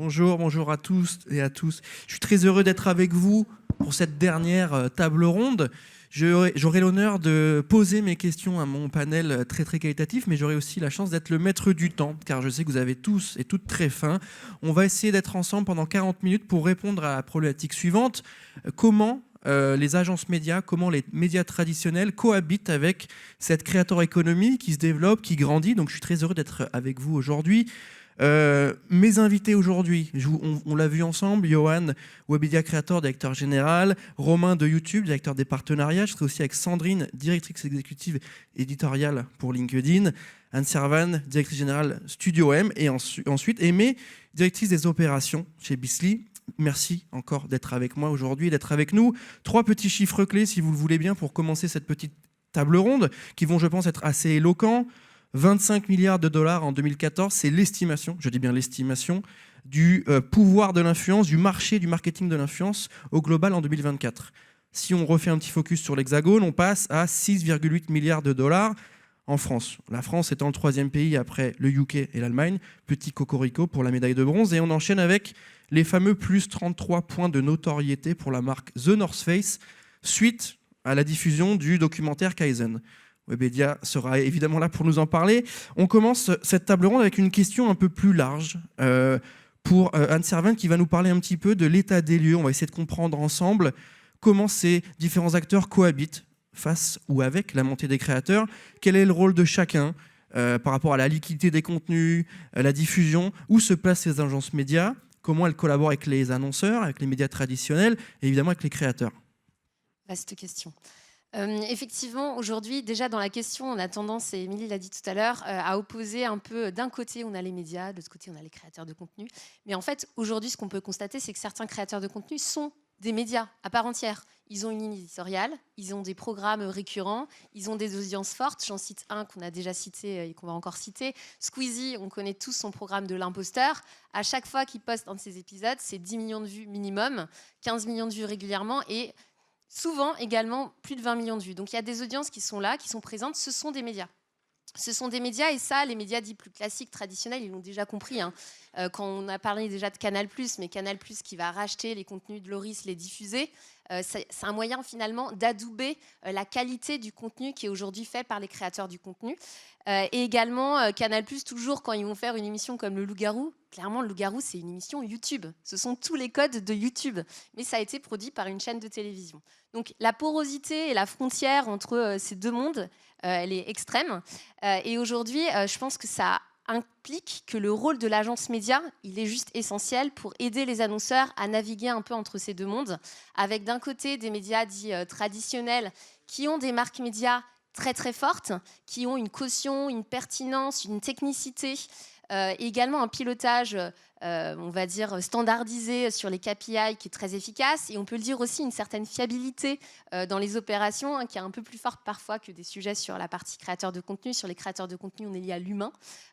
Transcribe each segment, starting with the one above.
Bonjour à tous et à tous. Je suis très heureux d'être avec vous pour cette dernière table ronde. J'aurai l'honneur de poser mes questions à mon panel très très qualitatif, mais j'aurai aussi la chance d'être le maître du temps, car je sais que vous avez tous et toutes très faim. On va essayer d'être ensemble pendant 40 minutes pour répondre à la problématique suivante. Comment les agences médias, comment les médias traditionnels cohabitent avec cette creator economy qui se développe, qui grandit. Donc je suis très heureux d'être avec vous aujourd'hui. Mes invités aujourd'hui, on l'a vu ensemble, Johan, Webedia Creator, directeur général, Romain de YouTube, directeur des partenariats. Je serai aussi avec Sandrine, directrice exécutive éditoriale pour LinkedIn, Anne Servan, directrice générale Studio M, et ensuite Aimée, directrice des opérations chez Bisly. Merci encore d'être avec moi aujourd'hui, d'être avec nous. 3 petits chiffres clés, si vous le voulez bien, pour commencer cette petite table ronde, qui vont, je pense, être assez éloquents. 25 milliards de dollars en 2014, c'est l'estimation, je dis bien l'estimation, du pouvoir de l'influence, du marché du marketing de l'influence au global en 2024. Si on refait un petit focus sur l'Hexagone, on passe à 6,8 milliards de dollars en France. La France étant le 3e pays après le UK et l'Allemagne, petit cocorico pour la médaille de bronze. Et on enchaîne avec les fameux plus 33 points de notoriété pour la marque The North Face, suite à la diffusion du documentaire Kaizen. Webedia sera évidemment là pour nous en parler. On commence cette table ronde avec une question un peu plus large pour Anne Servan qui va nous parler un petit peu de l'état des lieux. On va essayer de comprendre ensemble comment ces différents acteurs cohabitent face ou avec la montée des créateurs. Quel est le rôle de chacun par rapport à la liquidité des contenus, la diffusion, où se placent ces agences médias, comment elles collaborent avec les annonceurs, avec les médias traditionnels et évidemment avec les créateurs. Vaste question. Effectivement, aujourd'hui, déjà dans la question, on a tendance, et Émilie l'a dit tout à l'heure, à opposer un peu, d'un côté, on a les médias, de l'autre côté, on a les créateurs de contenu. Mais en fait, aujourd'hui, ce qu'on peut constater, c'est que certains créateurs de contenu sont des médias à part entière. Ils ont une ligne éditoriale, ils ont des programmes récurrents, ils ont des audiences fortes. J'en cite un qu'on a déjà cité et qu'on va encore citer. Squeezie, on connaît tous son programme de l'imposteur. À chaque fois qu'il poste un de ses épisodes, c'est 10 millions de vues minimum, 15 millions de vues régulièrement et souvent également plus de 20 millions de vues. Donc il y a des audiences qui sont là, qui sont présentes, ce sont des médias. Ce sont des médias et ça, les médias dits plus classiques, traditionnels, ils l'ont déjà compris. Quand on a parlé déjà de Canal+, mais Canal+, qui va racheter les contenus de Loris, les diffuser, c'est un moyen finalement d'adouber la qualité du contenu qui est aujourd'hui fait par les créateurs du contenu. Et également, Canal+, toujours quand ils vont faire une émission comme Le Loup-Garou, clairement, Le Loup-Garou, c'est une émission YouTube. Ce sont tous les codes de YouTube. Mais ça a été produit par une chaîne de télévision. Donc la porosité et la frontière entre ces deux mondes, elle est extrême. Et aujourd'hui, je pense que ça implique que le rôle de l'agence média, il est juste essentiel pour aider les annonceurs à naviguer un peu entre ces deux mondes, avec d'un côté des médias dits traditionnels qui ont des marques médias très très fortes, qui ont une caution, une pertinence, une technicité, et également un pilotage, on va dire, standardisé sur les KPI qui est très efficace. Et on peut le dire aussi, une certaine fiabilité dans les opérations, qui est un peu plus forte parfois que des sujets sur la partie créateur de contenu. Sur les créateurs de contenu, on est lié à l'humain.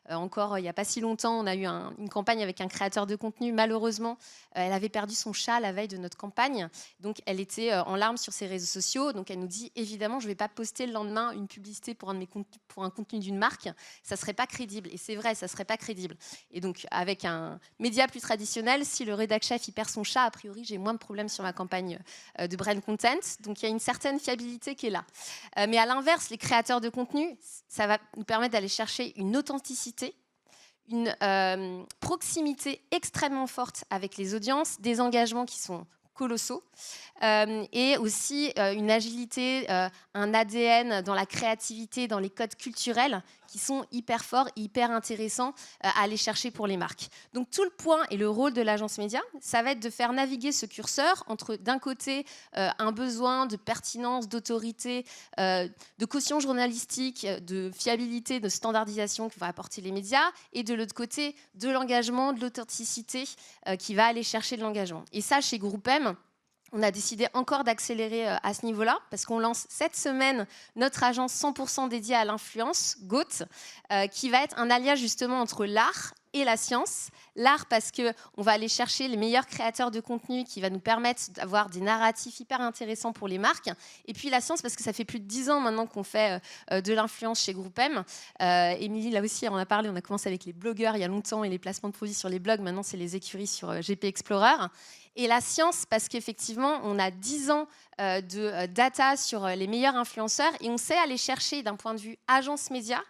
Encore, il n'y a pas si longtemps, on a eu une campagne avec un créateur de contenu. Malheureusement, elle avait perdu son chat la veille de notre campagne. Donc, elle était en larmes sur ses réseaux sociaux. Donc, elle nous dit, évidemment, je ne vais pas poster le lendemain une publicité pour un contenu d'une marque. Ça ne serait pas crédible. Et c'est vrai, ça ne serait pas crédible. Et donc, avec un média plus traditionnel, si le rédac chef il perd son chat, a priori, j'ai moins de problèmes sur ma campagne de brand content. Donc, il y a une certaine fiabilité qui est là. Mais à l'inverse, les créateurs de contenu, ça va nous permettre d'aller chercher une authenticité, une proximité extrêmement forte avec les audiences, des engagements qui sont colossaux, et aussi une agilité, un ADN dans la créativité, dans les codes culturels qui sont hyper forts, hyper intéressants à aller chercher pour les marques. Donc tout le point et le rôle de l'agence média, ça va être de faire naviguer ce curseur entre d'un côté un besoin de pertinence, d'autorité, de caution journalistique, de fiabilité, de standardisation que vont apporter les médias, et de l'autre côté de l'engagement, de l'authenticité qui va aller chercher de l'engagement. Et ça, chez Groupe M, on a décidé encore d'accélérer à ce niveau-là parce qu'on lance cette semaine notre agence 100% dédiée à l'influence, GOAT, qui va être un alliage justement entre l'art et la science. L'art parce qu'on va aller chercher les meilleurs créateurs de contenu qui va nous permettre d'avoir des narratifs hyper intéressants pour les marques. Et puis la science parce que ça fait plus de 10 ans maintenant qu'on fait de l'influence chez GroupM. Émilie, là aussi, on a parlé, on a commencé avec les blogueurs il y a longtemps et les placements de produits sur les blogs. Maintenant, c'est les écuries sur GP Explorer. Et la science parce qu'effectivement, on a 10 ans de data sur les meilleurs influenceurs et on sait aller chercher d'un point de vue agence média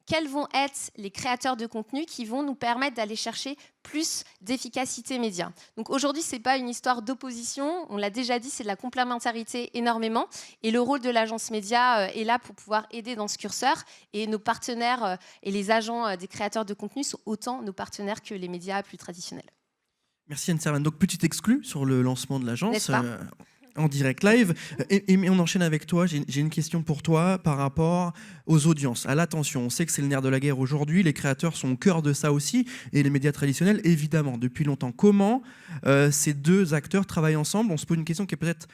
quels vont être les créateurs de contenu qui vont nous permettre d'aller chercher plus d'efficacité média. Donc aujourd'hui, ce n'est pas une histoire d'opposition, on l'a déjà dit, c'est de la complémentarité énormément. Et le rôle de l'agence média est là pour pouvoir aider dans ce curseur. Et nos partenaires et les agents des créateurs de contenu sont autant nos partenaires que les médias plus traditionnels. Merci Anne Servan. Donc petite exclue sur le lancement de l'agence. N'est-ce pas en direct live. Et on enchaîne avec toi. J'ai une question pour toi par rapport aux audiences, à l'attention. On sait que c'est le nerf de la guerre aujourd'hui. Les créateurs sont au cœur de ça aussi. Et les médias traditionnels, évidemment, depuis longtemps. Comment ces deux acteurs travaillent ensemble? On se pose une question qui est peut-être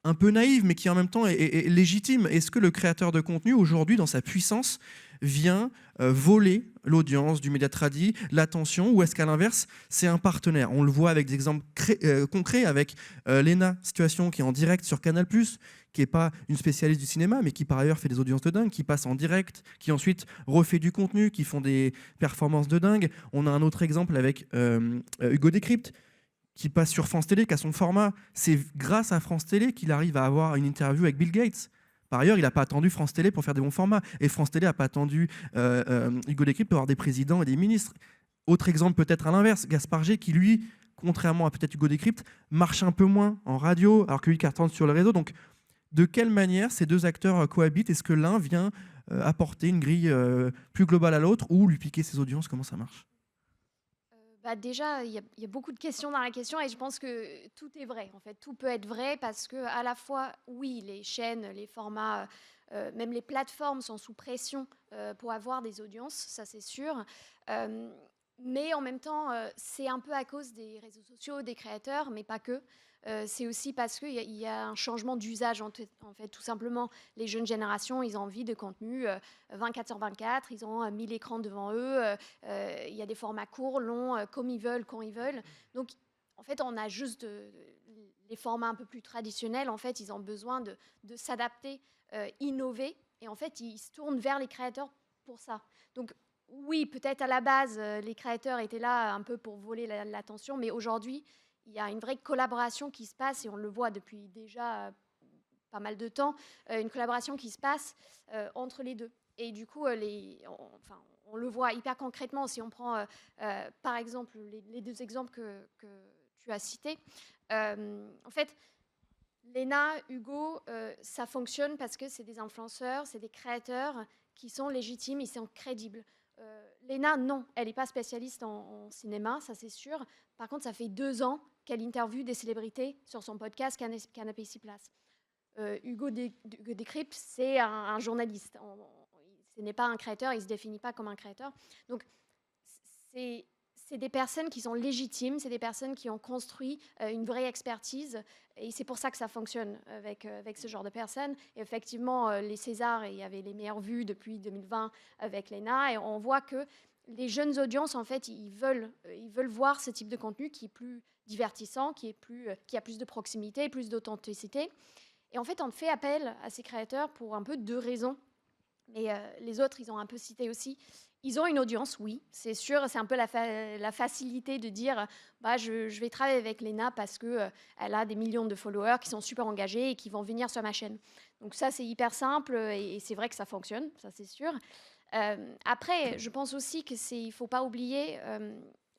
un peu naïve, mais qui en même temps est légitime. Est-ce que le créateur de contenu, aujourd'hui, dans sa puissance, vient voler l'audience du média tradi, l'attention, ou est-ce qu'à l'inverse, c'est un partenaire? On le voit avec des exemples concrets, avec Léna Situation, qui est en direct sur Canal+, qui n'est pas une spécialiste du cinéma, mais qui par ailleurs fait des audiences de dingue, qui passe en direct, qui ensuite refait du contenu, qui font des performances de dingue. On a un autre exemple avec Hugo Décrypte, qui passe sur France Télé, qui a son format. C'est grâce à France Télé qu'il arrive à avoir une interview avec Bill Gates. Par ailleurs, il n'a pas attendu France Télé pour faire des bons formats. Et France Télé n'a pas attendu Hugo Décrypte pour avoir des présidents et des ministres. Autre exemple peut-être à l'inverse, Gaspard G, qui lui, contrairement à peut-être Hugo Décrypte, marche un peu moins en radio, alors que lui cartonne sur le réseau. Donc, de quelle manière ces deux acteurs cohabitent? Est-ce que l'un vient apporter une grille plus globale à l'autre ou lui piquer ses audiences? Comment ça marche? Déjà, il y a beaucoup de questions dans la question et je pense que tout est vrai. En fait, tout peut être vrai parce que à la fois, oui, les chaînes, les formats, même les plateformes sont sous pression pour avoir des audiences, ça c'est sûr. Mais en même temps, c'est un peu à cause des réseaux sociaux, des créateurs, mais pas que. C'est aussi parce qu'il y a un changement d'usage, en fait, tout simplement. Les jeunes générations, ils ont envie de contenu 24 sur 24, ils ont 1000 écrans devant eux, il y a des formats courts, longs, comme ils veulent, quand ils veulent. Donc, en fait, on a juste les formats un peu plus traditionnels, en fait, ils ont besoin de s'adapter, innover, et en fait, ils se tournent vers les créateurs pour ça. Donc, oui, peut-être à la base, les créateurs étaient là un peu pour voler l'attention, mais aujourd'hui, il y a une vraie collaboration qui se passe, et on le voit depuis déjà pas mal de temps, une collaboration qui se passe entre les deux. Et du coup, on le voit hyper concrètement si on prend, par exemple, les deux exemples que tu as cités. En fait, Léna, Hugo, ça fonctionne parce que c'est des influenceurs, c'est des créateurs qui sont légitimes, ils sont crédibles. Léna, non, elle n'est pas spécialiste en cinéma, ça c'est sûr. Par contre, ça fait 2 ans qu'elle interviewe des célébrités sur son podcast Canapé 6 places. Hugo Décrypte, c'est un journaliste. Ce n'est pas un créateur, il ne se définit pas comme un créateur. Donc, c'est des personnes qui sont légitimes, c'est des personnes qui ont construit une vraie expertise, et c'est pour ça que ça fonctionne avec ce genre de personnes. Et effectivement, les Césars, il y avait les meilleures vues depuis 2020 avec Léna, et on voit que les jeunes audiences, en fait, ils veulent voir ce type de contenu qui est plus divertissant, qui a plus de proximité, plus d'authenticité. Et en fait, on fait appel à ces créateurs pour un peu 2 raisons. Mais les autres, ils ont un peu cité aussi. Ils ont une audience, oui, c'est sûr. C'est un peu la facilité de dire je vais travailler avec Léna parce qu'elle a des millions de followers qui sont super engagés et qui vont venir sur ma chaîne. Donc ça, c'est hyper simple et c'est vrai que ça fonctionne, ça c'est sûr. Après, je pense aussi qu'il ne faut pas oublier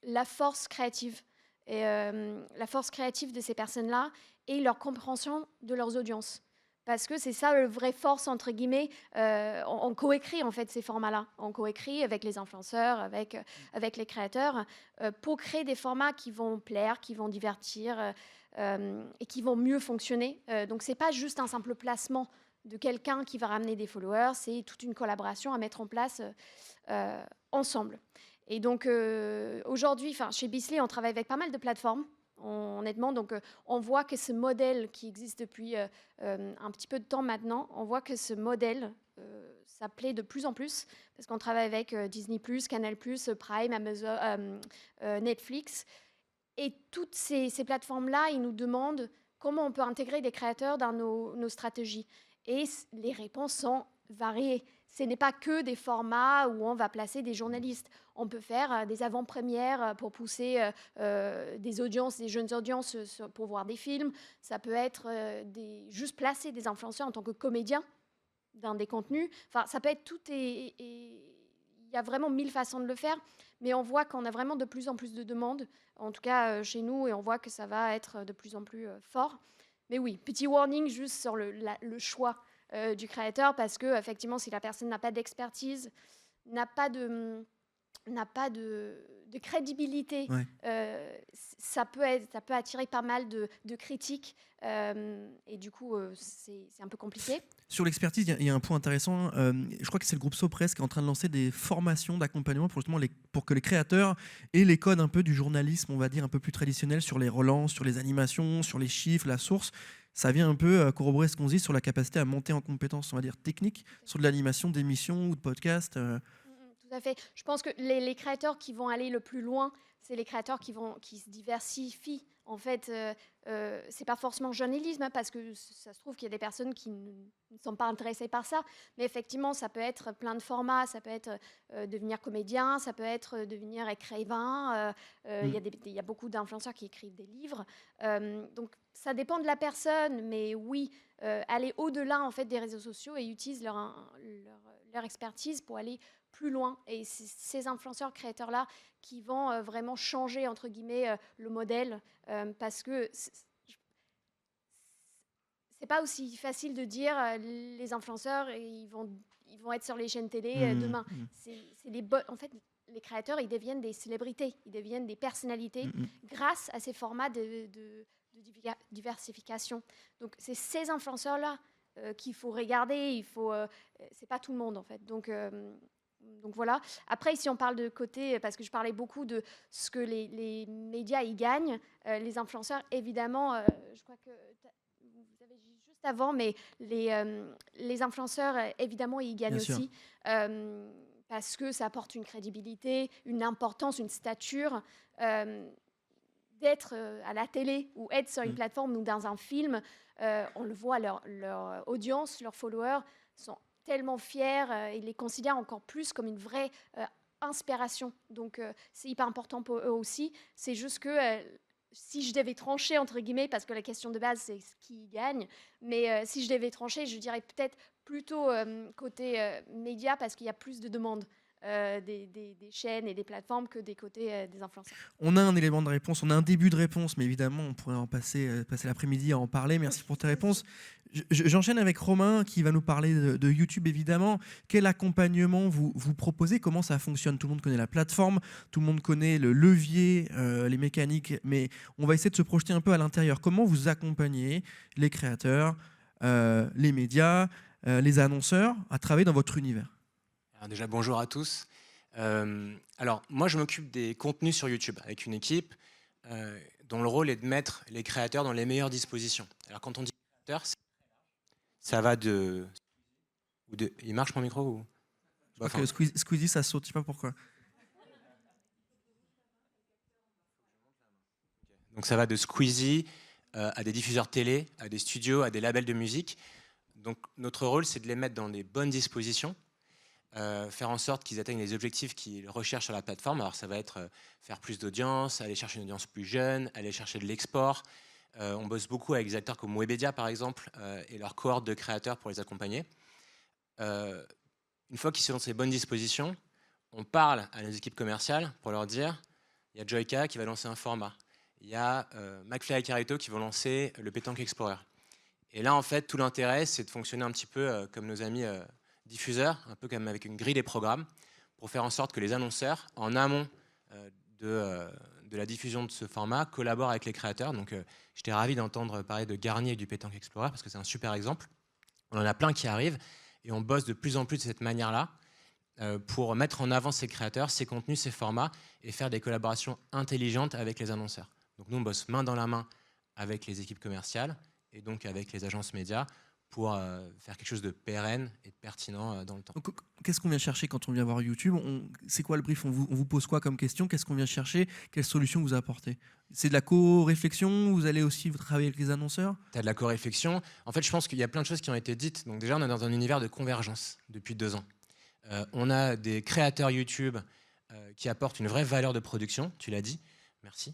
la force créative. Et la force créative de ces personnes-là et leur compréhension de leurs audiences. Parce que c'est ça, la vraie force, entre guillemets. On coécrit, en fait, ces formats-là. On coécrit avec les influenceurs, avec les créateurs, pour créer des formats qui vont plaire, qui vont divertir et qui vont mieux fonctionner. Donc, ce n'est pas juste un simple placement de quelqu'un qui va ramener des followers, c'est toute une collaboration à mettre en place ensemble. Et donc, aujourd'hui, chez Beazley, on travaille avec pas mal de plateformes. Honnêtement, donc on voit que ce modèle qui existe depuis un petit peu de temps maintenant, on voit que ce modèle ça plaît de plus en plus parce qu'on travaille avec Disney+, Canal+, Prime, Amazon, Netflix. Et toutes ces plateformes-là, ils nous demandent comment on peut intégrer des créateurs dans nos stratégies. Et les réponses sont variées. Ce n'est pas que des formats où on va placer des journalistes. On peut faire des avant-premières pour pousser des audiences, des jeunes audiences pour voir des films. Ça peut être juste placer des influenceurs en tant que comédiens dans des contenus. Enfin, ça peut être tout et il y a vraiment 1000 façons de le faire, mais on voit qu'on a vraiment de plus en plus de demandes, en tout cas chez nous, et on voit que ça va être de plus en plus fort. Mais oui, petit warning juste sur le choix du créateur, parce que effectivement, si la personne n'a pas d'expertise, n'a pas de crédibilité, ça peut attirer pas mal de critiques, et du coup, c'est un peu compliqué. Sur l'expertise, il y a un point intéressant. Je crois que c'est le groupe Sopres qui est en train de lancer des formations d'accompagnement pour justement pour que les créateurs aient les codes un peu du journalisme, on va dire, un peu plus traditionnel sur les relances, sur les animations, sur les chiffres, la source. Ça vient un peu corroborer ce qu'on dit sur la capacité à monter en compétences, on va dire, techniques, sur de l'animation, d'émissions ou de podcasts. Tout à fait. Je pense que les créateurs qui vont aller le plus loin, c'est les créateurs qui se diversifient. En fait, c'est pas forcément journalisme, hein, parce que ça se trouve qu'il y a des personnes qui ne sont pas intéressées par ça. Mais effectivement, ça peut être plein de formats. Ça peut être devenir comédien, ça peut être devenir écrivain. Il y a beaucoup d'influenceurs qui écrivent des livres. Donc, ça dépend de la personne. Mais oui, aller au-delà en fait, des réseaux sociaux et utilisent leur expertise pour aller plus loin. Et c'est ces influenceurs créateurs-là qui vont vraiment changer, entre guillemets, le modèle, parce que c'est pas aussi facile de dire les influenceurs, ils vont être sur les chaînes télé demain. En fait, les créateurs, ils deviennent des célébrités, ils deviennent des personnalités grâce à ces formats de diversification. Donc, c'est ces influenceurs-là qu'il faut regarder. C'est pas tout le monde, en fait. Donc voilà. Après, ici, on parle de côté, parce que je parlais beaucoup de ce que les médias y gagnent. Les influenceurs, évidemment, je crois que vous avez dit juste avant, mais les influenceurs, évidemment, y gagnent aussi. Parce que ça apporte une crédibilité, une importance, une stature. D'être à la télé ou être sur une plateforme ou dans un film, on le voit, leur audience, leurs followers sont tellement fiers, ils les considèrent encore plus comme une vraie inspiration. Donc, c'est hyper important pour eux aussi. C'est juste que si je devais trancher, entre guillemets, parce que la question de base, c'est qui gagne, mais si je devais trancher, je dirais peut-être plutôt côté média, parce qu'il y a plus de demandes. Des chaînes et des plateformes que des côtés des influenceurs. On a un élément de réponse, on a un début de réponse, mais évidemment, on pourrait en passer l'après-midi à en parler. Merci pour tes réponses. J'enchaîne avec Romain qui va nous parler de YouTube, évidemment. Quel accompagnement vous proposez? Comment ça fonctionne? Tout le monde connaît la plateforme, tout le monde connaît le levier, les mécaniques, mais on va essayer de se projeter un peu à l'intérieur. Comment vous accompagnez les créateurs, les médias, les annonceurs à travailler dans votre univers? Alors déjà, bonjour à tous. Alors, moi, je m'occupe des contenus sur YouTube avec une équipe dont le rôle est de mettre les créateurs dans les meilleures dispositions. Alors, quand on dit créateur, ça va de... Il marche mon micro ou... Je crois que Squeezie, ça saute, je sais pas pourquoi. Donc, ça va de Squeezie à des diffuseurs télé, à des studios, à des labels de musique. Donc, notre rôle, c'est de les mettre dans les bonnes dispositions. Faire en sorte qu'ils atteignent les objectifs qu'ils recherchent sur la plateforme. Alors ça va être faire plus d'audience, aller chercher une audience plus jeune, aller chercher de l'export. On bosse beaucoup avec des acteurs comme Webedia par exemple et leur cohorte de créateurs pour les accompagner. Une fois qu'ils sont dans ces bonnes dispositions, on parle à nos équipes commerciales pour leur dire il y a Joyka qui va lancer un format, il y a McFly et Carito qui vont lancer le Pétanque Explorer. Et là en fait tout l'intérêt c'est de fonctionner un petit peu comme nos amis diffuseurs, un peu comme avec une grille des programmes, pour faire en sorte que les annonceurs, en amont de la diffusion de ce format, collaborent avec les créateurs. Donc, j'étais ravi d'entendre parler de Garnier et du Pétanque Explorer, parce que c'est un super exemple. On en a plein qui arrivent, et on bosse de plus en plus de cette manière-là, pour mettre en avant ces créateurs, ces contenus, ces formats, et faire des collaborations intelligentes avec les annonceurs. Donc, nous, on bosse main dans la main avec les équipes commerciales, et donc avec les agences médias, pour faire quelque chose de pérenne et de pertinent dans le temps. Donc, qu'est-ce qu'on vient chercher quand on vient voir YouTube? C'est quoi le brief? On vous pose quoi comme question? Qu'est-ce qu'on vient chercher? Quelles solutions vous apportez? C'est de la co-réflexion? Vous allez aussi travailler avec les annonceurs? Tu as de la co-réflexion. En fait, je pense qu'il y a plein de choses qui ont été dites. Donc déjà, on est dans un univers de convergence depuis 2 ans. On a des créateurs YouTube qui apportent une vraie valeur de production, tu l'as dit, merci.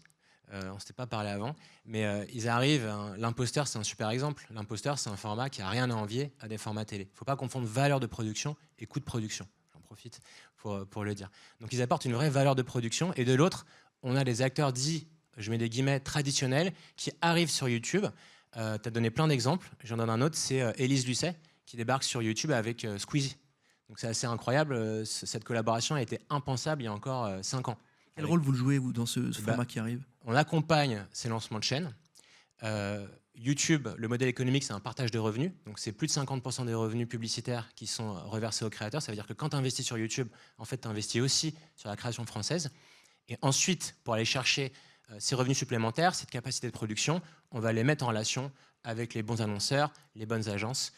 On ne s'était pas parlé avant, mais ils arrivent, l'imposteur c'est un super exemple, l'imposteur c'est un format qui n'a rien à envier à des formats télé. Il ne faut pas confondre valeur de production et coût de production, j'en profite pour le dire. Donc ils apportent une vraie valeur de production, et de l'autre, on a les acteurs dits, je mets des guillemets, traditionnels, qui arrivent sur YouTube. Tu as donné plein d'exemples, j'en donne un autre, c'est Élise Lucet, qui débarque sur YouTube avec Squeezie. Donc c'est assez incroyable, cette collaboration a été impensable il y a encore 5 ans. Quel rôle vous le jouez, vous, dans ce format qui arrive? On accompagne ces lancements de chaînes. YouTube, le modèle économique, c'est un partage de revenus. Donc, c'est plus de 50% des revenus publicitaires qui sont reversés aux créateurs. Ça veut dire que quand tu investis sur YouTube, en fait, tu investis aussi sur la création française. Et ensuite, pour aller chercher ces revenus supplémentaires, cette capacité de production, on va les mettre en relation avec les bons annonceurs, les bonnes agences,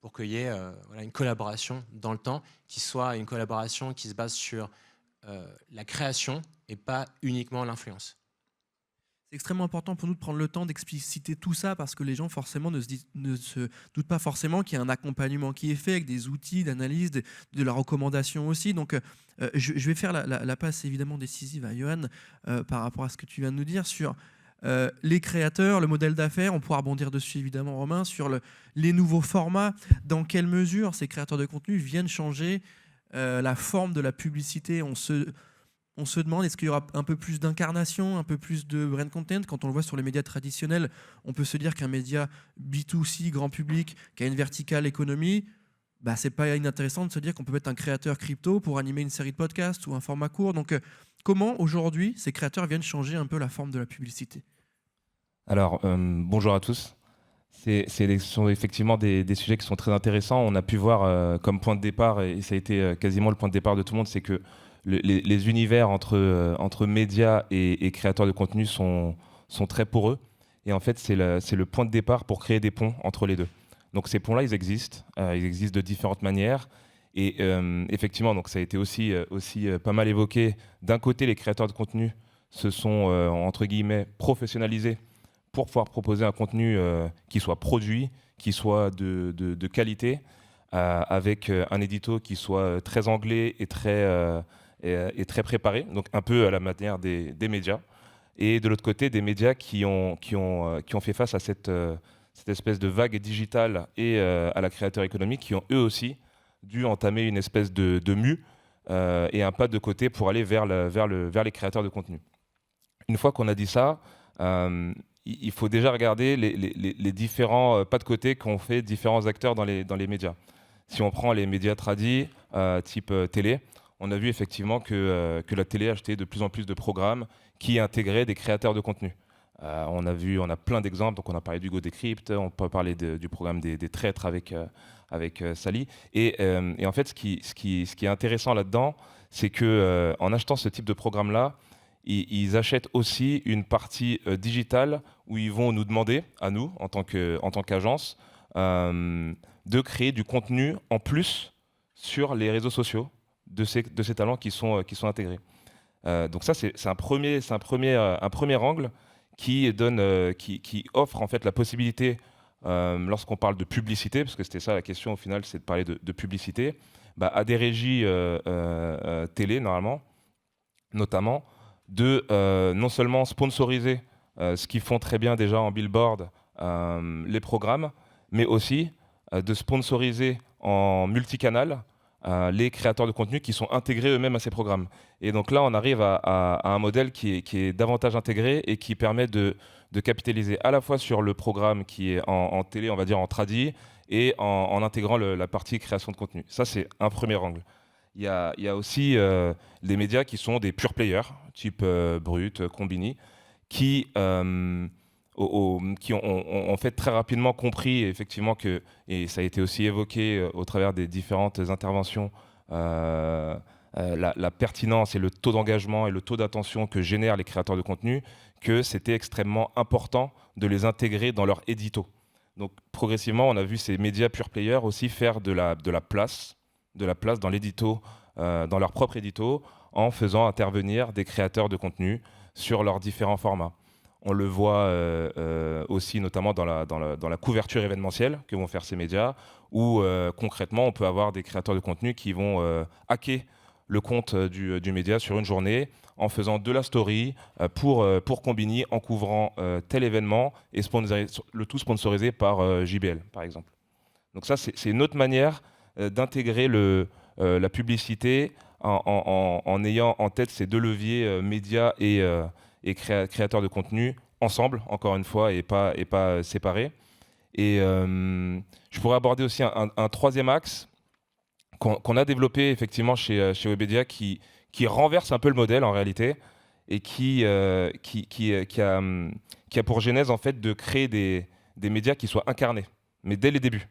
pour qu'il y ait une collaboration dans le temps, qui soit une collaboration qui se base sur la création et pas uniquement l'influence. C'est extrêmement important pour nous de prendre le temps d'expliciter tout ça, parce que les gens forcément ne se doutent pas forcément qu'il y a un accompagnement qui est fait avec des outils d'analyse, de la recommandation aussi. Donc je vais faire la passe évidemment décisive à Johan par rapport à ce que tu viens de nous dire sur les créateurs, le modèle d'affaires. On pourra rebondir dessus évidemment, Romain, sur les nouveaux formats. Dans quelle mesure ces créateurs de contenu viennent changer la forme de la publicité? On se demande, est-ce qu'il y aura un peu plus d'incarnation, un peu plus de brand content? Quand on le voit sur les médias traditionnels, on peut se dire qu'un média B2C, grand public, qui a une verticale économie, c'est pas inintéressant de se dire qu'on peut mettre un créateur crypto pour animer une série de podcasts ou un format court. Donc, comment aujourd'hui ces créateurs viennent changer un peu la forme de la publicité? Alors, bonjour à tous. Ce sont effectivement des sujets qui sont très intéressants. On a pu voir comme point de départ, et ça a été quasiment le point de départ de tout le monde, c'est que les univers entre médias et créateurs de contenu sont très poreux. Et en fait, c'est le point de départ pour créer des ponts entre les deux. Donc ces ponts-là, ils existent de différentes manières. Et effectivement, donc ça a été aussi pas mal évoqué. D'un côté, les créateurs de contenu se sont, entre guillemets, professionnalisés pour pouvoir proposer un contenu qui soit produit, qui soit de qualité, avec un édito qui soit très anglais et très préparé, donc un peu à la manière des médias. Et de l'autre côté, des médias qui ont fait face à cette espèce de vague digitale et à la créateur économique, qui ont eux aussi dû entamer une espèce de mue et un pas de côté pour aller vers les créateurs de contenu. Une fois qu'on a dit ça, il faut déjà regarder les différents pas de côté qu'ont fait différents acteurs dans les médias. Si on prend les médias tradis, type télé, on a vu effectivement que la télé achetait de plus en plus de programmes qui intégraient des créateurs de contenu. On a plein d'exemples, donc on a parlé d'Hugo Décrypte, on peut parler du programme des traîtres avec Sally. Et en fait, ce qui est intéressant là-dedans, c'est qu'en achetant ce type de programme-là, ils achètent aussi une partie digitale où ils vont nous demander, à nous, en tant qu'agence, de créer du contenu en plus sur les réseaux sociaux de ces talents qui sont intégrés. Donc ça, c'est un premier angle qui offre en fait la possibilité, lorsqu'on parle de publicité, parce que c'était ça la question au final, c'est de parler de publicité, à des régies télé notamment, de non seulement sponsoriser ce qu'ils font très bien déjà en billboard, les programmes, mais aussi de sponsoriser en multicanal les créateurs de contenu qui sont intégrés eux-mêmes à ces programmes. Et donc là, on arrive à un modèle qui est davantage intégré et qui permet de capitaliser à la fois sur le programme qui est en télé, on va dire en tradi, et en intégrant la partie création de contenu. Ça, c'est un premier angle. Il y a aussi des médias qui sont des pure players, type Brut, Combini, qui ont fait très rapidement compris effectivement que, et ça a été aussi évoqué au travers des différentes interventions, la pertinence et le taux d'engagement et le taux d'attention que génèrent les créateurs de contenu, que c'était extrêmement important de les intégrer dans leur édito. Donc progressivement, on a vu ces médias pure players aussi faire de la place dans l'édito, dans leur propre édito, en faisant intervenir des créateurs de contenu sur leurs différents formats. On le voit aussi notamment dans la couverture événementielle que vont faire ces médias, où concrètement on peut avoir des créateurs de contenu qui vont hacker le compte du média sur une journée en faisant de la story pour Combini, en couvrant tel événement, et le tout sponsorisé par JBL par exemple. Donc ça c'est une autre manière d'intégrer la publicité en ayant en tête ces deux leviers, médias et créateurs de contenu ensemble, encore une fois, et pas séparés. Et je pourrais aborder aussi un troisième axe qu'on a développé effectivement chez Webedia qui renverse un peu le modèle en réalité et qui a pour genèse en fait de créer des médias qui soient incarnés, mais dès les débuts.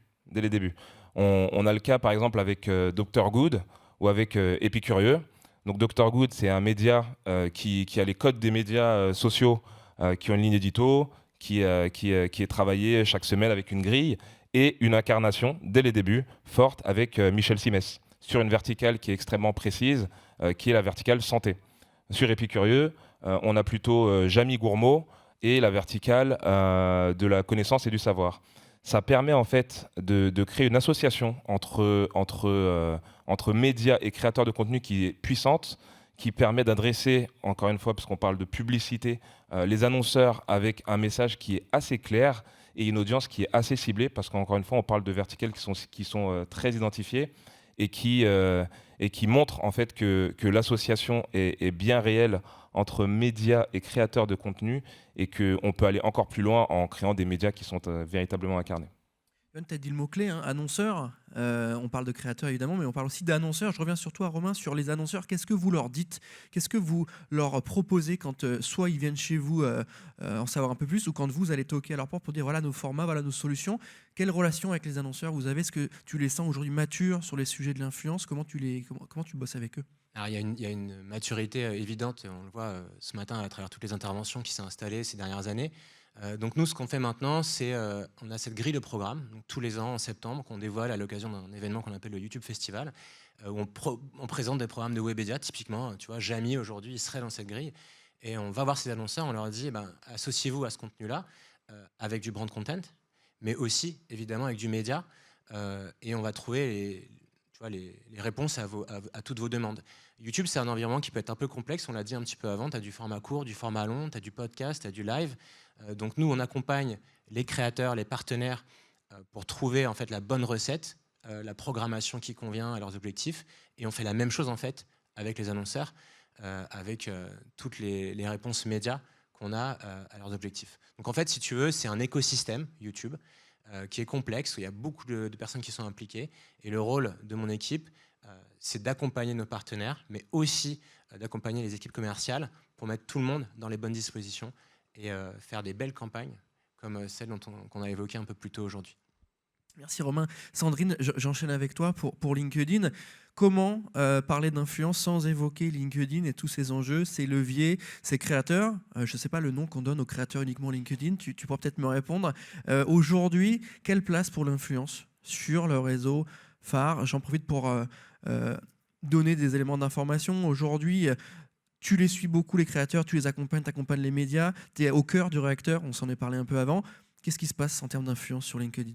On a le cas par exemple avec Dr Good ou avec Épicurieux. Donc Dr Good, c'est un média qui a les codes des médias sociaux, qui ont une ligne édito, qui est travaillé chaque semaine avec une grille et une incarnation dès les débuts forte avec Michel Simès sur une verticale qui est extrêmement précise, qui est la verticale santé. Sur Épicurieux, on a plutôt Jamie Gourmaud et la verticale de la connaissance et du savoir. Ça permet en fait de créer une association entre médias et créateurs de contenu qui est puissante, qui permet d'adresser, encore une fois, parce qu'on parle de publicité, les annonceurs avec un message qui est assez clair et une audience qui est assez ciblée, parce qu'encore une fois, on parle de verticales qui sont très identifiées et qui montrent en fait que l'association est bien réelle entre médias et créateurs de contenu et qu'on peut aller encore plus loin en créant des médias qui sont véritablement incarnés. Tu as dit le mot-clé, hein, annonceurs. On parle de créateurs évidemment, mais on parle aussi d'annonceurs. Je reviens sur toi, Romain, sur les annonceurs. Qu'est-ce que vous leur dites? Qu'est-ce que vous leur proposez quand soit ils viennent chez vous en savoir un peu plus, ou quand vous allez toquer à leur porte pour dire voilà nos formats, voilà nos solutions? Quelle relation avec les annonceurs vous avez? Est-ce que tu les sens aujourd'hui matures sur les sujets de l'influence? Comment tu bosses avec eux? Alors, il y a une maturité évidente, et on le voit ce matin à travers toutes les interventions qui s'est installées ces dernières années. Donc nous, ce qu'on fait maintenant, c'est on a cette grille de programme, donc tous les ans en septembre, qu'on dévoile à l'occasion d'un événement qu'on appelle le YouTube Festival, où on présente des programmes de Webedia. Typiquement, tu vois, Jamie aujourd'hui, il serait dans cette grille, et on va voir ces annonceurs, on leur dit, associez-vous à ce contenu-là avec du brand content, mais aussi évidemment avec du média, et on va trouver les réponses à toutes vos demandes. YouTube, c'est un environnement qui peut être un peu complexe, on l'a dit un petit peu avant, tu as du format court, du format long, tu as du podcast, tu as du live. Donc nous, on accompagne les créateurs, les partenaires pour trouver en fait la bonne recette, la programmation qui convient à leurs objectifs, et on fait la même chose en fait avec les annonceurs, avec toutes les réponses médias qu'on a à leurs objectifs. Donc en fait, si tu veux, c'est un écosystème YouTube qui est complexe, où il y a beaucoup de personnes qui sont impliquées, et le rôle de mon équipe, c'est d'accompagner nos partenaires, mais aussi d'accompagner les équipes commerciales pour mettre tout le monde dans les bonnes dispositions et faire des belles campagnes comme celle qu'on a évoquée un peu plus tôt aujourd'hui. Merci Romain. Sandrine, j'enchaîne avec toi pour LinkedIn. Comment parler d'influence sans évoquer LinkedIn et tous ses enjeux, ses leviers, ses créateurs? Je ne sais pas le nom qu'on donne aux créateurs uniquement LinkedIn, tu pourras peut-être me répondre. Aujourd'hui, quelle place pour l'influence sur le réseau phare? J'en profite pour donner des éléments d'information. Aujourd'hui, tu les suis beaucoup, les créateurs, tu les accompagnes, tu accompagnes les médias, tu es au cœur du réacteur, on s'en est parlé un peu avant. Qu'est-ce qui se passe en termes d'influence sur LinkedIn?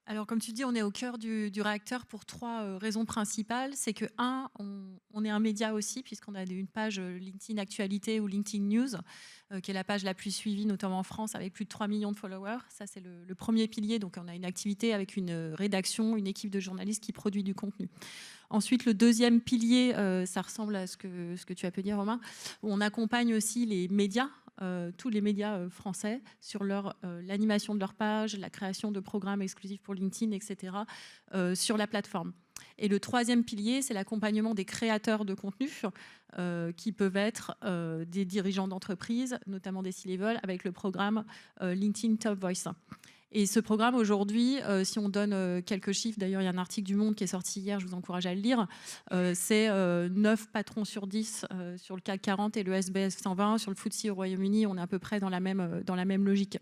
Alors, comme tu dis, on est au cœur du réacteur pour trois raisons principales. C'est que, on est un média aussi, puisqu'on a une page LinkedIn Actualité ou LinkedIn News, qui est la page la plus suivie, notamment en France, avec plus de 3 millions de followers. Ça, c'est le premier pilier. Donc, on a une activité avec une rédaction, une équipe de journalistes qui produit du contenu. Ensuite, le deuxième pilier, ça ressemble à ce que tu as pu dire, Romain, où on accompagne aussi les médias, tous les médias français sur l'animation de leur page, la création de programmes exclusifs pour LinkedIn, etc., sur la plateforme. Et le troisième pilier, c'est l'accompagnement des créateurs de contenu, qui peuvent être des dirigeants d'entreprise, notamment des C-level, avec le programme LinkedIn Top Voice. Et ce programme aujourd'hui, si on donne quelques chiffres, d'ailleurs il y a un article du Monde qui est sorti hier, je vous encourage à le lire, c'est 9 patrons sur 10 sur le CAC 40 et le SBS 120. Sur le FTSE au Royaume-Uni, on est à peu près dans la même logique.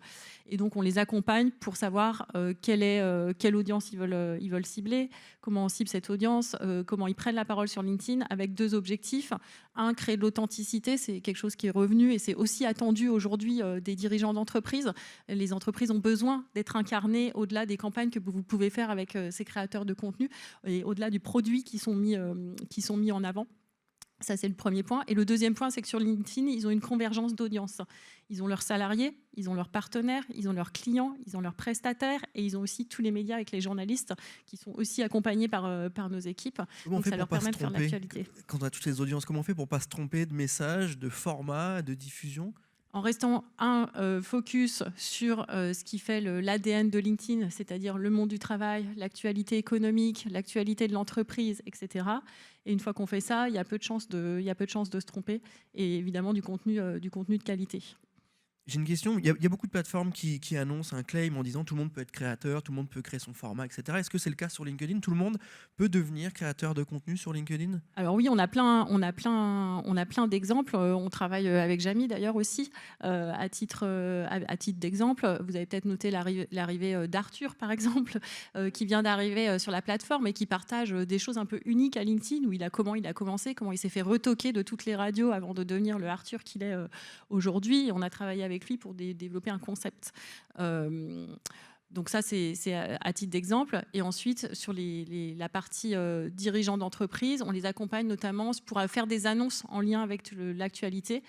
Et donc on les accompagne pour savoir quelle audience ils veulent cibler, comment on cible cette audience, comment ils prennent la parole sur LinkedIn, avec 2 objectifs. Un, créer de l'authenticité, c'est quelque chose qui est revenu et c'est aussi attendu aujourd'hui des dirigeants d'entreprise. Les entreprises ont besoin d'être incarnées au-delà des campagnes que vous pouvez faire avec ces créateurs de contenu et au-delà du produit qui sont mis en avant. Ça, c'est le premier point. Et le deuxième point, c'est que sur LinkedIn, ils ont une convergence d'audience. Ils ont leurs salariés, ils ont leurs partenaires, ils ont leurs clients, ils ont leurs prestataires et ils ont aussi tous les médias avec les journalistes qui sont aussi accompagnés par nos équipes. Comment on Donc fait ça pour leur pas permet se de faire de tromper l'actualité. Quand on a toutes ces audiences, comment on fait pour pas se tromper de messages, de formats, de diffusion? En restant focus sur ce qui fait l'ADN de LinkedIn, c'est-à-dire le monde du travail, l'actualité économique, l'actualité de l'entreprise, etc. Et une fois qu'on fait ça, il y a peu de chances de se tromper et évidemment du contenu de qualité. J'ai une question. Il y a beaucoup de plateformes qui annoncent un claim en disant tout le monde peut être créateur, tout le monde peut créer son format, etc. Est-ce que c'est le cas sur LinkedIn? Tout le monde peut devenir créateur de contenu sur LinkedIn? Alors oui, on a plein d'exemples. On travaille avec Jamy d'ailleurs aussi. À titre d'exemple, vous avez peut-être noté l'arrivée d'Arthur, par exemple, qui vient d'arriver sur la plateforme et qui partage des choses un peu uniques à LinkedIn, où comment il a commencé, comment il s'est fait retoquer de toutes les radios avant de devenir le Arthur qu'il est aujourd'hui. On a travaillé avec lui pour développer un concept. Donc ça, c'est à titre d'exemple. Et ensuite, sur la partie dirigeants d'entreprise, on les accompagne notamment pour faire des annonces en lien avec l'actualité.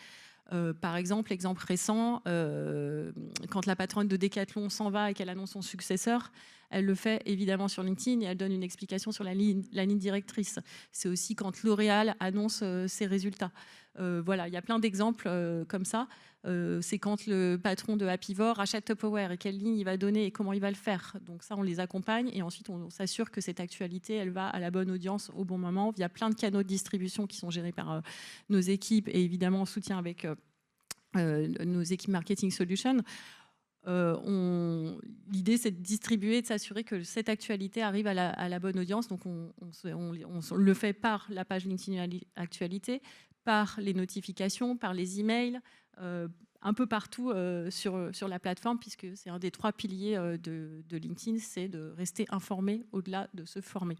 Par exemple, exemple récent, quand la patronne de Decathlon s'en va et qu'elle annonce son successeur, elle le fait évidemment sur LinkedIn et elle donne une explication sur la ligne directrice. C'est aussi quand L'Oréal annonce ses résultats. Voilà, il y a plein d'exemples comme ça. C'est quand le patron de Happyvore rachète Tupperware et quelle ligne il va donner et comment il va le faire. Donc ça, on les accompagne et ensuite on s'assure que cette actualité, elle va à la bonne audience au bon moment. Il y a plein de canaux de distribution qui sont gérés par nos équipes et évidemment en soutien avec nos équipes Marketing Solutions. L'idée, c'est de distribuer, de s'assurer que cette actualité arrive à la bonne audience. Donc on le fait par la page LinkedIn Actualité, par les notifications, par les emails, un peu partout sur la plateforme, puisque c'est un des 3 piliers de LinkedIn, c'est de rester informé au-delà de se former.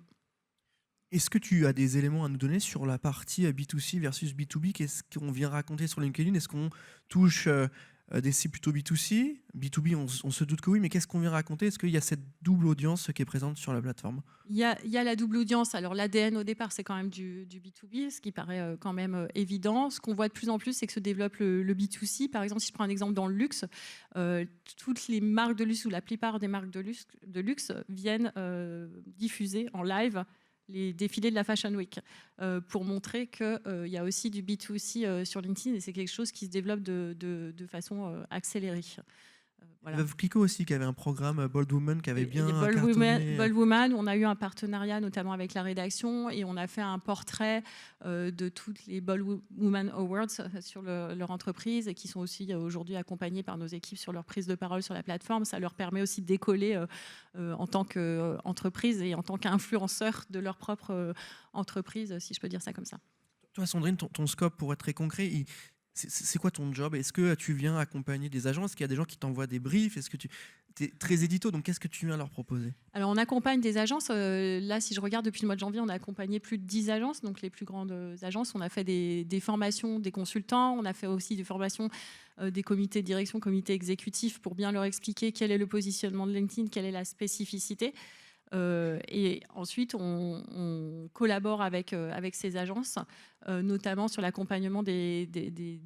Est-ce que tu as des éléments à nous donner sur la partie B2C versus B2B? Qu'est-ce qu'on vient raconter sur LinkedIn? Est-ce qu'on touche des sites plutôt B2C? B2B, on se doute que oui, mais qu'est-ce qu'on vient raconter? Est-ce qu'il y a cette double audience qui est présente sur la plateforme? Il y a la double audience. Alors l'ADN au départ, c'est quand même du B2B, ce qui paraît quand même évident. Ce qu'on voit de plus en plus, c'est que se développe le B2C. Par exemple, si je prends un exemple dans le luxe, toutes les marques de luxe ou la plupart des marques de luxe viennent diffuser en live les défilés de la Fashion Week pour montrer qu'il y a aussi du B2C sur LinkedIn et c'est quelque chose qui se développe de façon accélérée. Voilà. Veuve Clicquot aussi, qui avait un programme Bold Woman qui avait bien cartonné. Bold Woman, on a eu un partenariat notamment avec la rédaction et on a fait un portrait de toutes les Bold Woman Awards sur leur entreprise et qui sont aussi aujourd'hui accompagnés par nos équipes sur leur prise de parole sur la plateforme. Ça leur permet aussi de décoller en tant qu'entreprise et en tant qu'influenceur de leur propre entreprise, si je peux dire ça comme ça. Toi, Sandrine, ton scope, pour être très concret, c'est quoi ton job? Est-ce que tu viens accompagner des agences? Est-ce qu'il y a des gens qui t'envoient des briefs? Est-ce que tu es très édito? Donc, qu'est-ce que tu viens leur proposer? Alors, on accompagne des agences. Là, si je regarde depuis le mois de janvier, on a accompagné plus de 10 agences, donc les plus grandes agences. On a fait des formations des consultants. On a fait aussi des formations des comités de direction, comités exécutifs, pour bien leur expliquer quel est le positionnement de LinkedIn, quelle est la spécificité. Et ensuite, on collabore avec ces agences, notamment sur l'accompagnement des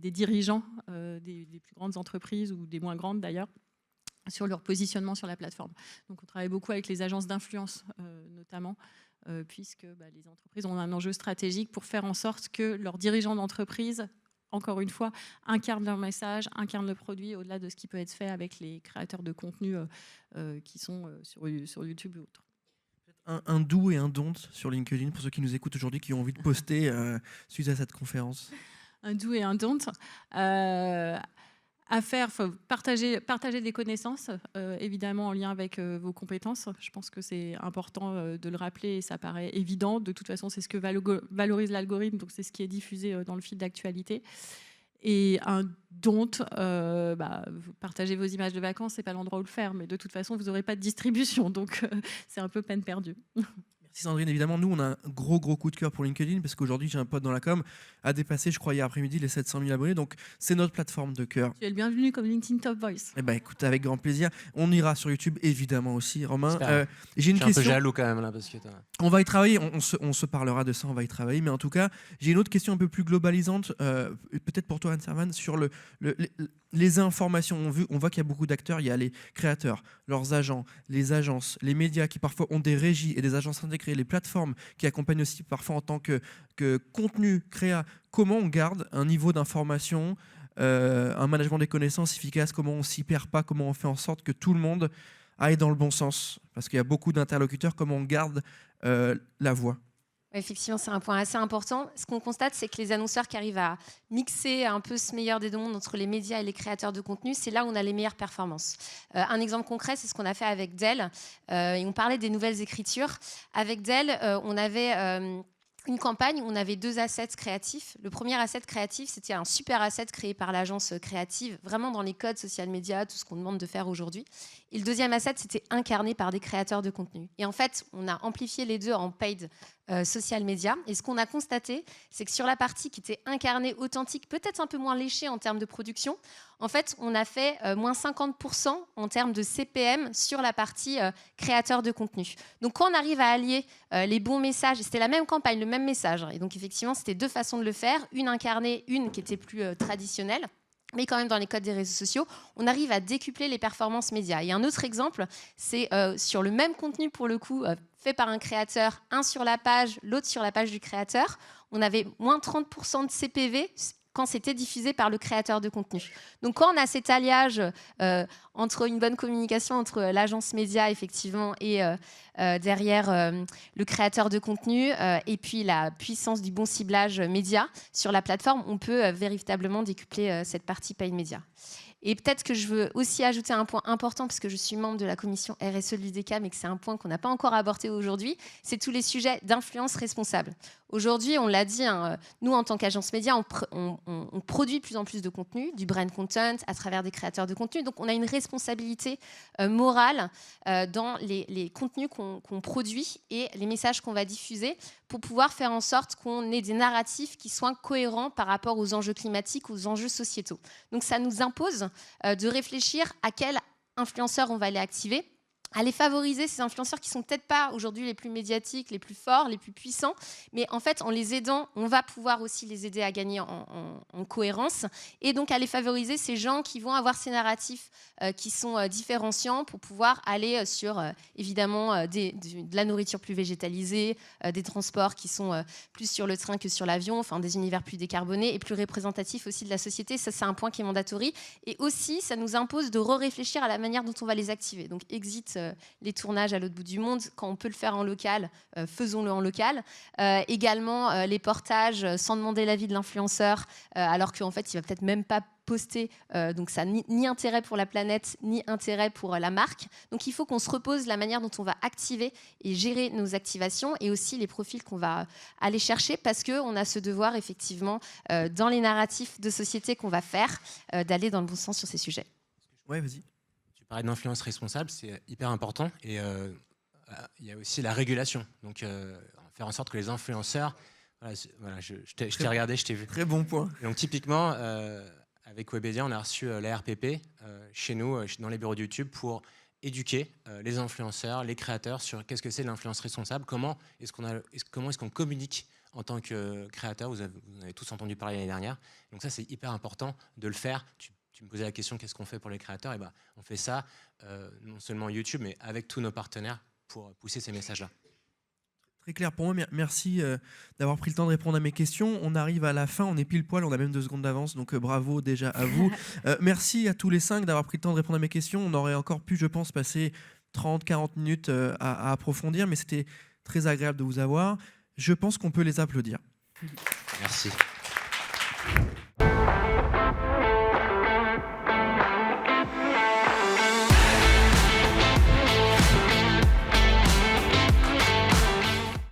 dirigeants des plus grandes entreprises ou des moins grandes d'ailleurs, sur leur positionnement sur la plateforme. Donc on travaille beaucoup avec les agences d'influence notamment, puisque les entreprises ont un enjeu stratégique pour faire en sorte que leurs dirigeants d'entreprise, encore une fois, incarnent leur message, incarnent le produit au-delà de ce qui peut être fait avec les créateurs de contenu qui sont sur YouTube ou autres. Un do et un don't sur LinkedIn pour ceux qui nous écoutent aujourd'hui, qui ont envie de poster suite à cette conférence. Un do et un don't. à faire, partager des connaissances, évidemment en lien avec vos compétences. Je pense que c'est important de le rappeler et ça paraît évident. De toute façon, c'est ce que valorise l'algorithme, donc c'est ce qui est diffusé dans le fil d'actualité. Et un don't, partager vos images de vacances, c'est pas l'endroit où le faire, mais de toute façon, vous n'aurez pas de distribution, donc c'est un peu peine perdue. Merci Sandrine. Évidemment, nous, on a un gros coup de cœur pour LinkedIn parce qu'aujourd'hui, j'ai un pote dans la com a dépassé, je crois, hier après-midi les 700 000 abonnés. Donc, c'est notre plateforme de cœur. Tu es le bienvenu comme LinkedIn Top Voice. Eh ben, écoute, avec grand plaisir. On ira sur YouTube, évidemment aussi, Romain. J'ai une Je suis question. un peu jaloux quand même là parce que On va y travailler. On se parlera de ça. On va y travailler. Mais en tout cas, j'ai une autre question un peu plus globalisante, peut-être pour toi, Anne Servan, sur les informations. On voit qu'il y a beaucoup d'acteurs. Il y a les créateurs, leurs agents, les agences, les médias qui parfois ont des régies et des agences intégrées, les plateformes qui accompagnent aussi parfois en tant que contenu créa. Comment on garde un niveau d'information, un management des connaissances efficace, comment on s'y perd pas, comment on fait en sorte que tout le monde aille dans le bon sens, parce qu'il y a beaucoup d'interlocuteurs, comment on garde la voix. Effectivement, c'est un point assez important. Ce qu'on constate, c'est que les annonceurs qui arrivent à mixer un peu ce meilleur des deux mondes entre les médias et les créateurs de contenu, c'est là où on a les meilleures performances. Un exemple concret, c'est ce qu'on a fait avec Dell. Et on parlait des nouvelles écritures. Avec Dell, on avait une campagne où on avait 2 assets créatifs. Le premier asset créatif, c'était un super asset créé par l'agence créative, vraiment dans les codes social media, tout ce qu'on demande de faire aujourd'hui. Et le deuxième asset, c'était incarné par des créateurs de contenu. Et en fait, on a amplifié les deux en paid social media. Et ce qu'on a constaté, c'est que sur la partie qui était incarnée, authentique, peut-être un peu moins léchée en termes de production, en fait, on a fait moins 50% en termes de CPM sur la partie créateur de contenu. Donc, quand on arrive à allier les bons messages, c'était la même campagne, le même message. Et donc, effectivement, c'était 2 façons de le faire, une incarnée, une qui était plus traditionnelle. Mais quand même, dans les codes des réseaux sociaux, on arrive à décupler les performances médias. Et un autre exemple, c'est sur le même contenu, pour le coup, fait par un créateur, un sur la page, l'autre sur la page du créateur. On avait moins 30% de CPV quand c'était diffusé par le créateur de contenu. Donc quand on a cet alliage entre une bonne communication entre l'agence média effectivement et derrière le créateur de contenu et puis la puissance du bon ciblage média sur la plateforme, on peut véritablement décupler cette partie paid média. Et peut-être que je veux aussi ajouter un point important, parce que je suis membre de la commission RSE de l'UDECA, mais que c'est un point qu'on n'a pas encore abordé aujourd'hui, c'est tous les sujets d'influence responsable. Aujourd'hui, on l'a dit, hein, nous, en tant qu'agence média, on produit de plus en plus de contenu, du brand content, à travers des créateurs de contenu. Donc, on a une responsabilité morale dans les contenus qu'on produit et les messages qu'on va diffuser pour pouvoir faire en sorte qu'on ait des narratifs qui soient cohérents par rapport aux enjeux climatiques, aux enjeux sociétaux. Donc, ça nous impose de réfléchir à quels influenceurs on va aller activer, à les favoriser, ces influenceurs qui sont peut-être pas aujourd'hui les plus médiatiques, les plus forts, les plus puissants, mais en fait, en les aidant, on va pouvoir aussi les aider à gagner en cohérence, et donc à les favoriser, ces gens qui vont avoir ces narratifs qui sont différenciants pour pouvoir aller sur, évidemment, de la nourriture plus végétalisée, des transports qui sont plus sur le train que sur l'avion, enfin des univers plus décarbonés et plus représentatifs aussi de la société. Ça, c'est un point qui est mandatory. Et aussi, ça nous impose de réfléchir à la manière dont on va les activer. Donc, exit les tournages à l'autre bout du monde. Quand on peut le faire en local, faisons-le en local. Également, les portages sans demander l'avis de l'influenceur, alors qu'en fait, il va peut-être même pas poster. Donc, ça n'a ni intérêt pour la planète, ni intérêt pour la marque. Donc, il faut qu'on se repose la manière dont on va activer et gérer nos activations et aussi les profils qu'on va aller chercher, parce qu'on a ce devoir, effectivement, dans les narratifs de société qu'on va faire, d'aller dans le bon sens sur ces sujets. Ouais, vas-y. Tu parlais d'influence responsable, c'est hyper important. Et il y a aussi la régulation. Donc, faire en sorte que les influenceurs... Voilà, je t'ai regardé, je t'ai vu. Très bon point. Et donc, typiquement, avec Webedia, on a reçu la RPP chez nous, dans les bureaux de YouTube, pour éduquer les influenceurs, les créateurs sur qu'est-ce que c'est l'influence responsable, comment est-ce qu'on communique en tant que créateur. Vous avez tous entendu parler l'année dernière. Donc ça, c'est hyper important de le faire. Tu me posais la question, qu'est-ce qu'on fait pour les créateurs? Et ben, on fait ça non seulement YouTube, mais avec tous nos partenaires pour pousser ces messages-là. Très clair pour moi. Merci d'avoir pris le temps de répondre à mes questions. On arrive à la fin, on est pile poil, on a même 2 secondes d'avance, donc bravo déjà à vous. Merci à tous les 5 d'avoir pris le temps de répondre à mes questions. On aurait encore pu, je pense, passer 30-40 minutes à approfondir, mais c'était très agréable de vous avoir. Je pense qu'on peut les applaudir. Merci.